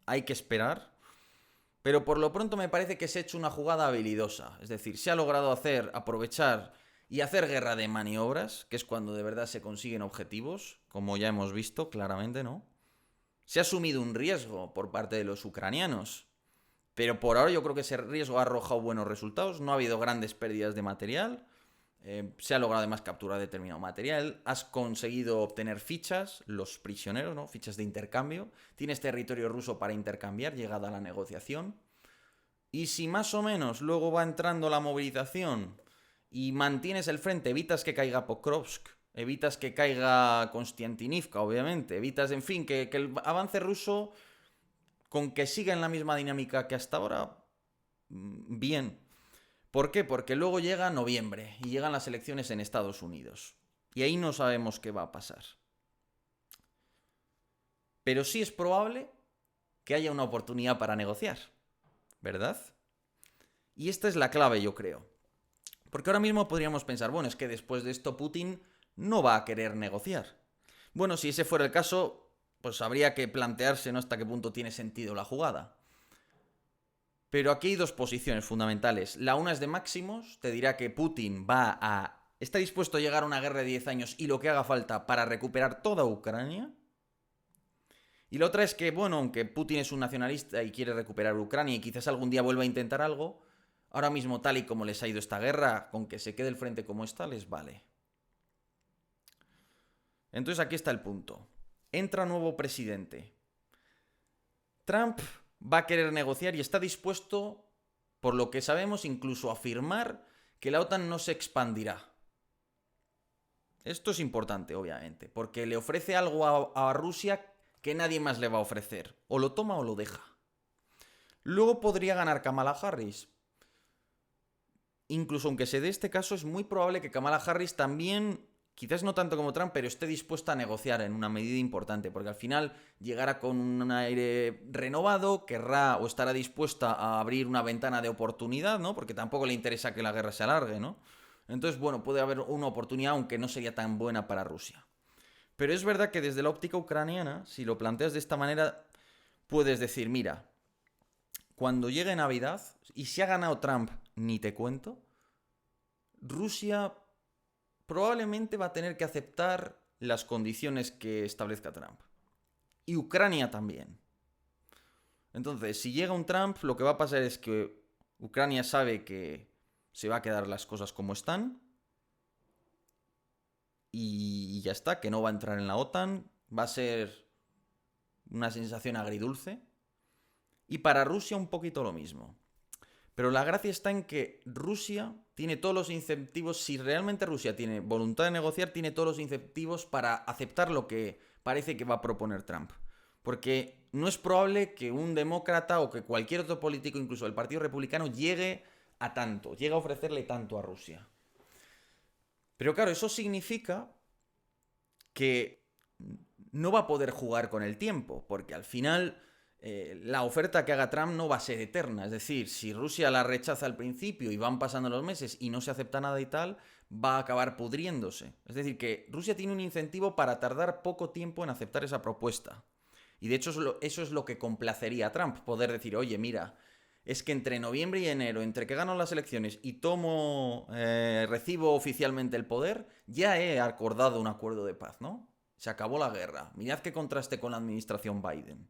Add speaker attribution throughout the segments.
Speaker 1: hay que esperar. Pero por lo pronto me parece que se ha hecho una jugada habilidosa. Es decir, se ha logrado aprovechar y hacer guerra de maniobras, que es cuando de verdad se consiguen objetivos, como ya hemos visto claramente, ¿no? Se ha asumido un riesgo por parte de los ucranianos, pero por ahora yo creo que ese riesgo ha arrojado buenos resultados, no ha habido grandes pérdidas de material, se ha logrado además capturar determinado material, has conseguido obtener fichas, los prisioneros, ¿no? Fichas de intercambio, tienes territorio ruso para intercambiar, llegada a la negociación, y si más o menos luego va entrando la movilización y mantienes el frente, evitas que caiga Pokrovsk, evitas que caiga Konstantinivka, obviamente, evitas, en fin, que el avance ruso, con que siga en la misma dinámica que hasta ahora, bien. ¿Por qué? Porque luego llega noviembre y llegan las elecciones en Estados Unidos. Y ahí no sabemos qué va a pasar. Pero sí es probable que haya una oportunidad para negociar, ¿verdad? Y esta es la clave, yo creo. Porque ahora mismo podríamos pensar, bueno, es que después de esto Putin no va a querer negociar. Bueno, si ese fuera el caso, pues habría que plantearse, ¿no?, hasta qué punto tiene sentido la jugada. Pero aquí hay dos posiciones fundamentales. La una es de Máximos, te dirá que Putin está dispuesto a llegar a una guerra de 10 años y lo que haga falta para recuperar toda Ucrania. Y la otra es que, bueno, aunque Putin es un nacionalista y quiere recuperar Ucrania y quizás algún día vuelva a intentar algo, ahora mismo tal y como les ha ido esta guerra, con que se quede el frente como está, les vale. Entonces aquí está el punto. Entra nuevo presidente. Trump va a querer negociar y está dispuesto, por lo que sabemos, incluso a afirmar que la OTAN no se expandirá. Esto es importante, obviamente, porque le ofrece algo a Rusia que nadie más le va a ofrecer. O lo toma o lo deja. Luego podría ganar Kamala Harris. Incluso aunque se dé este caso, es muy probable que Kamala Harris también, quizás no tanto como Trump, pero esté dispuesta a negociar en una medida importante, porque al final llegará con un aire renovado, querrá o estará dispuesta a abrir una ventana de oportunidad, ¿no? Porque tampoco le interesa que la guerra se alargue, ¿no? Entonces, bueno, puede haber una oportunidad, aunque no sería tan buena para Rusia. Pero es verdad que desde la óptica ucraniana, si lo planteas de esta manera, puedes decir, mira, cuando llegue Navidad, y si ha ganado Trump, ni te cuento, Rusia probablemente va a tener que aceptar las condiciones que establezca Trump. Y Ucrania también. Entonces, si llega un Trump, lo que va a pasar es que Ucrania sabe que se va a quedar las cosas como están. Y ya está, que no va a entrar en la OTAN. Va a ser una sensación agridulce. Y para Rusia un poquito lo mismo. Pero la gracia está en que Rusia tiene todos los incentivos, si realmente Rusia tiene voluntad de negociar, tiene todos los incentivos para aceptar lo que parece que va a proponer Trump. Porque no es probable que un demócrata o que cualquier otro político, incluso el Partido Republicano, llegue a tanto, llegue a ofrecerle tanto a Rusia. Pero claro, eso significa que no va a poder jugar con el tiempo, porque al final la oferta que haga Trump no va a ser eterna. Es decir, si Rusia la rechaza al principio y van pasando los meses y no se acepta nada y tal, va a acabar pudriéndose. Es decir, que Rusia tiene un incentivo para tardar poco tiempo en aceptar esa propuesta. Y de hecho eso es lo que complacería a Trump, poder decir, oye, mira, es que entre noviembre y enero, entre que gano las elecciones y recibo oficialmente el poder, ya he acordado un acuerdo de paz, ¿no? Se acabó la guerra. Mirad qué contraste con la administración Biden.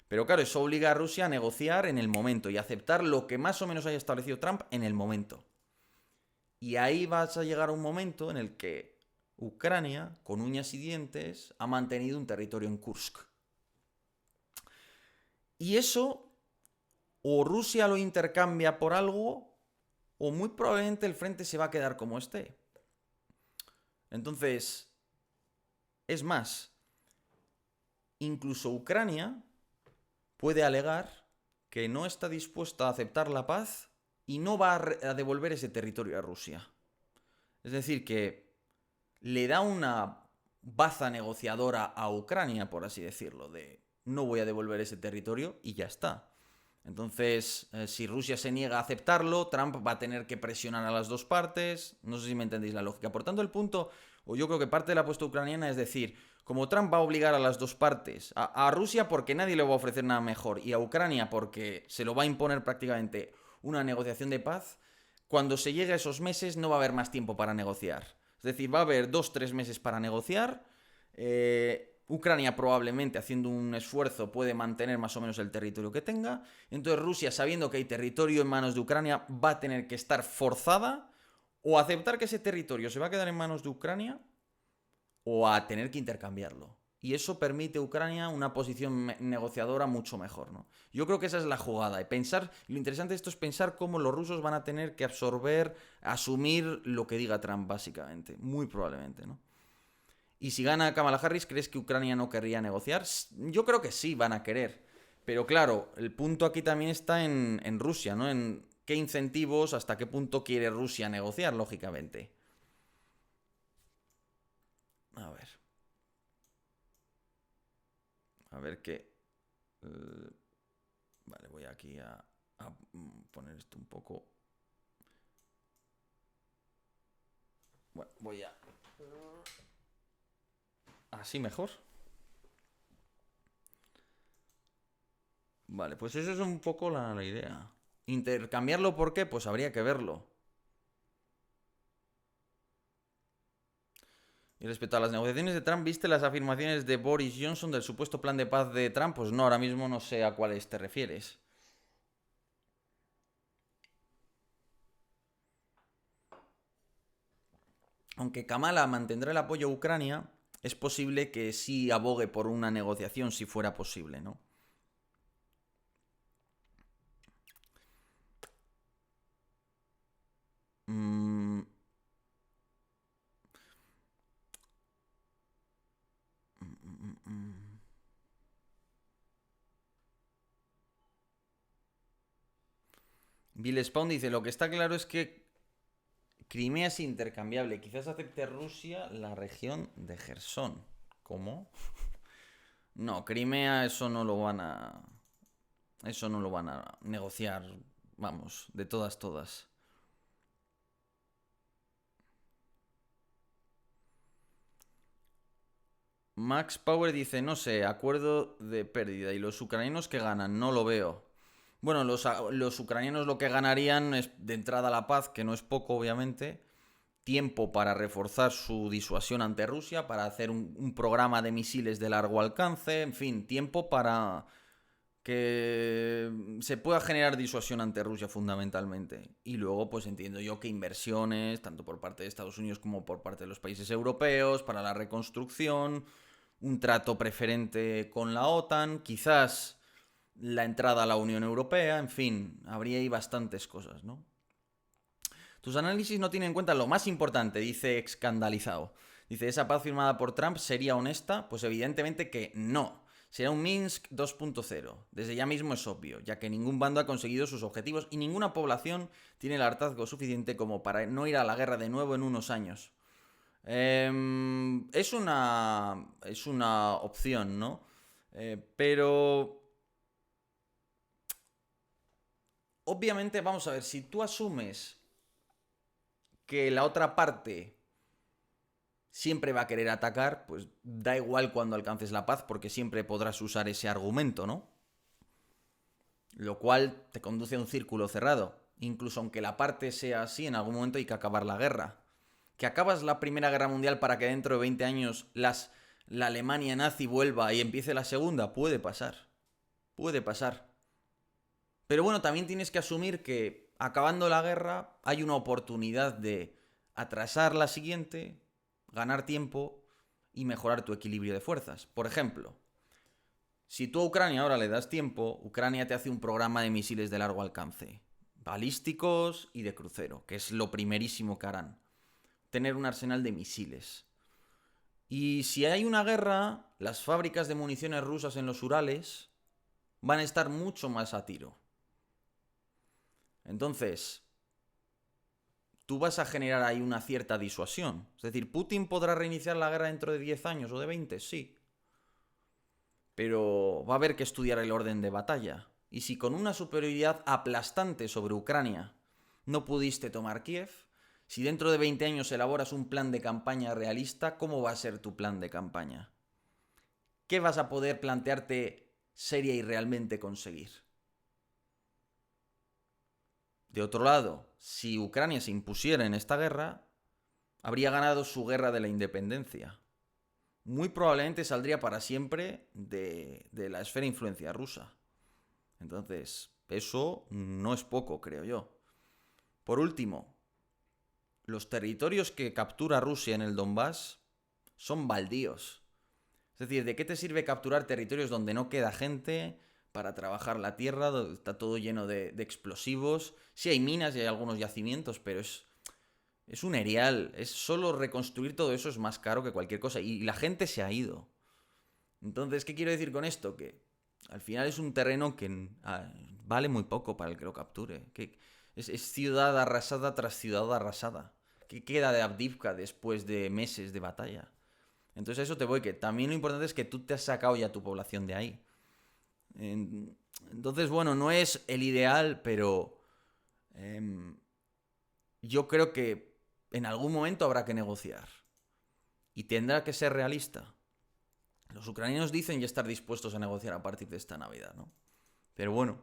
Speaker 1: Pero claro, eso obliga a Rusia a negociar en el momento y a aceptar lo que más o menos haya establecido Trump en el momento. Y ahí vas a llegar a un momento en el que Ucrania, con uñas y dientes, ha mantenido un territorio en Kursk. Y eso, o Rusia lo intercambia por algo, o muy probablemente el frente se va a quedar como esté. Entonces, es más, incluso Ucrania puede alegar que no está dispuesta a aceptar la paz y no va a devolver ese territorio a Rusia. Es decir, que le da una baza negociadora a Ucrania, por así decirlo, de no voy a devolver ese territorio y ya está. Entonces, si Rusia se niega a aceptarlo, Trump va a tener que presionar a las dos partes. No sé si me entendéis la lógica. Por tanto, el punto, o yo creo que parte de la apuesta ucraniana es decir, Como Trump va a obligar a las dos partes, a Rusia porque nadie le va a ofrecer nada mejor y a Ucrania porque se lo va a imponer prácticamente una negociación de paz, cuando se llegue a esos meses no va a haber más tiempo para negociar. Es decir, va a haber 2-3 meses para negociar. Ucrania probablemente haciendo un esfuerzo puede mantener más o menos el territorio que tenga. Entonces Rusia, sabiendo que hay territorio en manos de Ucrania, va a tener que estar forzada o a aceptar que ese territorio se va a quedar en manos de Ucrania o a tener que intercambiarlo. Y eso permite a Ucrania una posición negociadora mucho mejor, ¿no? Yo creo que esa es la jugada. Y pensar, lo interesante de esto es pensar cómo los rusos van a tener que absorber, asumir lo que diga Trump, básicamente. Muy probablemente, ¿no? Y si gana Kamala Harris, ¿crees que Ucrania no querría negociar? Yo creo que sí, van a querer. Pero claro, el punto aquí también está en Rusia, ¿no? En qué incentivos, hasta qué punto quiere Rusia negociar, lógicamente. A ver. A ver qué. Vale, voy aquí a poner esto un poco. Bueno, voy a. Así mejor. Vale, pues eso es un poco la idea. Intercambiarlo, ¿por qué? Pues habría que verlo. Y respecto a las negociaciones de Trump, ¿viste las afirmaciones de Boris Johnson del supuesto plan de paz de Trump? Pues no, ahora mismo no sé a cuáles te refieres. Aunque Kamala mantendrá el apoyo a Ucrania, es posible que sí abogue por una negociación si fuera posible, ¿no? Mm, mm, mm, mm. Bill Spawn dice, lo que está claro es que Crimea es intercambiable. Quizás acepte Rusia la región de Gerson. ¿Cómo? No, Crimea eso no lo van a... Eso no lo van a negociar. Vamos, de todas, todas. Max Power dice, no sé, acuerdo de pérdida. ¿Y los ucranianos que ganan? No lo veo. Bueno, los ucranianos lo que ganarían es de entrada la paz, que no es poco, obviamente. Tiempo para reforzar su disuasión ante Rusia, para hacer un programa de misiles de largo alcance, en fin, tiempo para que se pueda generar disuasión ante Rusia fundamentalmente. Y luego, pues entiendo yo que inversiones, tanto por parte de Estados Unidos como por parte de los países europeos, para la reconstrucción, un trato preferente con la OTAN, quizás la entrada a la Unión Europea, en fin, habría ahí bastantes cosas, ¿no? Tus análisis no tienen en cuenta lo más importante, dice escandalizado. Dice, ¿esa paz firmada por Trump sería honesta? Pues evidentemente que no. Será un Minsk 2.0. Desde ya mismo es obvio, ya que ningún bando ha conseguido sus objetivos y ninguna población tiene el hartazgo suficiente como para no ir a la guerra de nuevo en unos años. Es una opción, ¿no? Pero obviamente, vamos a ver, si tú asumes que la otra parte siempre va a querer atacar, pues da igual cuando alcances la paz, porque siempre podrás usar ese argumento, ¿no? Lo cual te conduce a un círculo cerrado. Incluso aunque la parte sea así, en algún momento hay que acabar la guerra. Que acabas la Primera Guerra Mundial para que dentro de 20 años la Alemania nazi vuelva y empiece la Segunda, puede pasar. Puede pasar. Pero bueno, también tienes que asumir que acabando la guerra hay una oportunidad de atrasar la siguiente, ganar tiempo y mejorar tu equilibrio de fuerzas. Por ejemplo, si tú a Ucrania ahora le das tiempo, Ucrania te hace un programa de misiles de largo alcance, balísticos y de crucero, que es lo primerísimo que harán. Tener un arsenal de misiles. Y si hay una guerra, las fábricas de municiones rusas en los Urales van a estar mucho más a tiro. Entonces, tú vas a generar ahí una cierta disuasión. Es decir, ¿Putin podrá reiniciar la guerra dentro de 10 años o de 20? Sí. Pero va a haber que estudiar el orden de batalla. Y si con una superioridad aplastante sobre Ucrania no pudiste tomar Kiev, si dentro de 20 años elaboras un plan de campaña realista, ¿cómo va a ser tu plan de campaña? ¿qué vas a poder plantearte seria y realmente conseguir? De otro lado, si Ucrania se impusiera en esta guerra, habría ganado su guerra de la independencia. Muy probablemente saldría para siempre de la esfera de influencia rusa. Entonces, eso no es poco, creo yo. Por último, los territorios que captura Rusia en el Donbass son baldíos. Es decir, ¿de qué te sirve capturar territorios donde no queda gente para trabajar la tierra, donde está todo lleno de explosivos? Sí hay minas y hay algunos yacimientos, pero es un erial. Es solo reconstruir todo eso es más caro que cualquier cosa. Y la gente se ha ido. Entonces, ¿qué quiero decir con esto? Que al final es un terreno que vale muy poco para el que lo capture. Que es ciudad arrasada tras ciudad arrasada. ¿Qué queda de Avdiivka después de meses de batalla? Entonces a eso te voy, que también lo importante es que tú te has sacado ya tu población de ahí. Entonces, bueno, no es el ideal, pero yo creo que en algún momento habrá que negociar. Y tendrá que ser realista. Los ucranianos dicen ya estar dispuestos a negociar a partir de esta Navidad, ¿no? Pero bueno.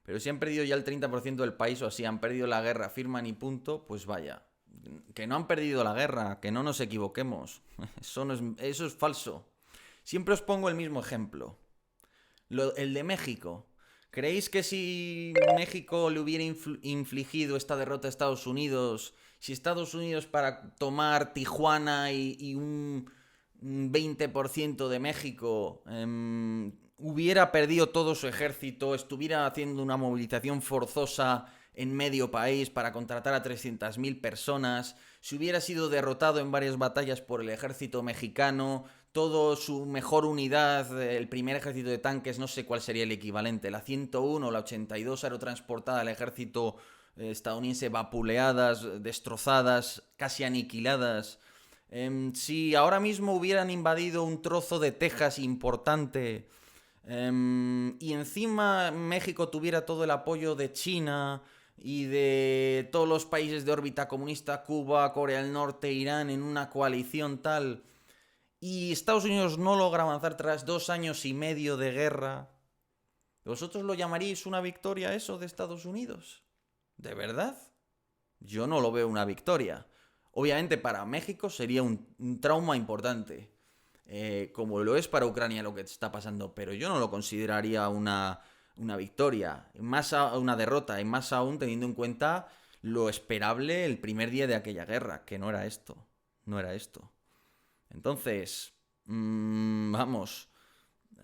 Speaker 1: Pero si han perdido ya el 30% del país o así, han perdido la guerra, firman y punto, pues vaya. Que no han perdido la guerra, que no nos equivoquemos. Eso es falso. Siempre os pongo el mismo ejemplo. El de México. ¿Creéis que si México le hubiera infligido esta derrota a Estados Unidos, si Estados Unidos para tomar Tijuana y un 20% de México hubiera perdido todo su ejército, estuviera haciendo una movilización forzosa en medio país para contratar a 300.000 personas, si hubiera sido derrotado en varias batallas por el ejército mexicano, todo su mejor unidad, el primer ejército de tanques, no sé cuál sería el equivalente, la 101 o la 82 aerotransportada al ejército estadounidense, vapuleadas, destrozadas, casi aniquiladas. Si ahora mismo hubieran invadido un trozo de Texas importante y encima México tuviera todo el apoyo de China y de todos los países de órbita comunista, Cuba, Corea del Norte, Irán, en una coalición tal, y Estados Unidos no logra avanzar tras 2 años y medio de guerra, ¿vosotros lo llamaríais una victoria eso de Estados Unidos? ¿De verdad? Yo no lo veo una victoria. Obviamente para México sería un trauma importante, como lo es para Ucrania lo que está pasando, pero yo no lo consideraría una victoria, más una derrota, y más aún teniendo en cuenta lo esperable el primer día de aquella guerra, que no era esto, no era esto. Entonces, vamos,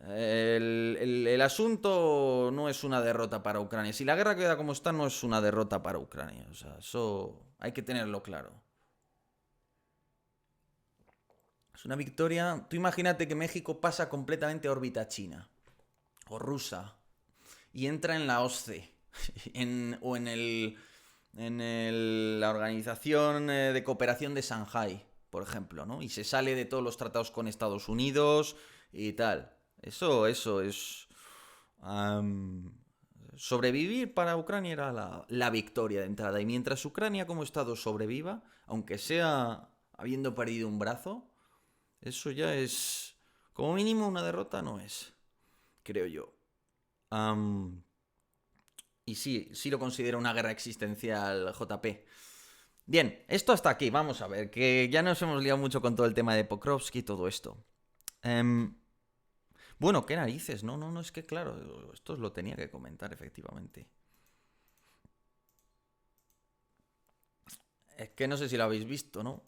Speaker 1: el asunto no es una derrota para Ucrania. Si la guerra queda como está, no es una derrota para Ucrania. O sea, eso hay que tenerlo claro. Es una victoria. Tú imagínate que México pasa completamente a órbita china o rusa y entra en la OSCE o la Organización de Cooperación de Shanghái, por ejemplo, ¿no? Y se sale de todos los tratados con Estados Unidos y tal. Eso es... sobrevivir para Ucrania era la victoria de entrada. Y mientras Ucrania como Estado sobreviva, aunque sea habiendo perdido un brazo, eso ya es... Como mínimo una derrota no es, creo yo. Y sí lo considero una guerra existencial, JP. Bien, esto hasta aquí, vamos a ver, que ya nos hemos liado mucho con todo el tema de Pokrovsky y todo esto. Bueno, qué narices, no, es que claro, esto os lo tenía que comentar, efectivamente. Es que no sé si lo habéis visto, ¿no?